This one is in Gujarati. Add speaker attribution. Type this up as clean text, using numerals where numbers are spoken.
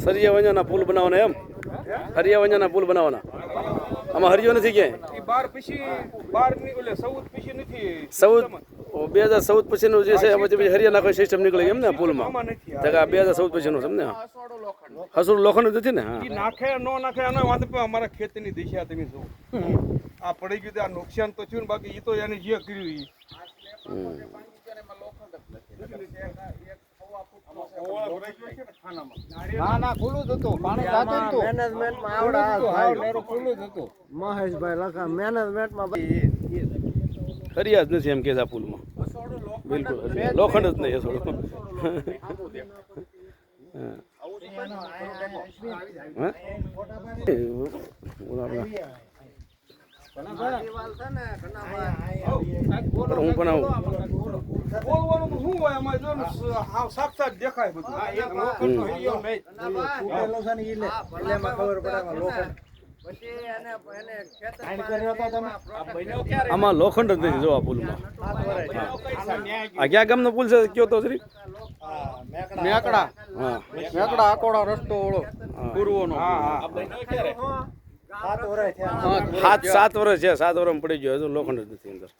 Speaker 1: સરિયા વંજાના પુલ બનાવવાના એમ હરિયા વંજાના પુલ બનાવવાના આમાં હરિયો નથી ક્યાંય 2014 પછીનું જે છે પછી હરિયા નાખો સિસ્ટમ નીકળી એમ ને પુલમાં જગા 2014 પછીનું સમજે હસુડ લોખંડ નથી ને હા
Speaker 2: નાખે નો નાખે આનો વાત અમારા ખેતીની દિશા તમે જો આ પડી ગયું આ નુકસાન તો થયું ને બાકી ઈ તો એને જે કર્યું ઈ
Speaker 3: ના ખુલ્લું જ હતું પાણી જાતું હતું મેનેજમેન્ટમાં આવડા ખુલ્લું જ હતું મહેશભાઈ લખા મેનેજમેન્ટમાં
Speaker 1: હરિયા જ નથી એમ કે આ પુલમાં બિલકુલ લોખંડ જ નહીં થોડું હું બનાવું
Speaker 2: બોલવાનું તો શું હોય આમાં જો હાવ સાક્ષાત દેખાય બધું
Speaker 1: આમાં લોખંડ જ નથી જોવા પુલમાં આ ક્યાં ગામનો પુલ છે કયો તો શ્રી
Speaker 3: મેકડા મેકડા આકોડા રસ્તો ઓળો પૂર્વનો
Speaker 1: 7 વર્ષ છે 7 વર્ષ પડી ગયો હજુ લોખંડ જ નથી અંદર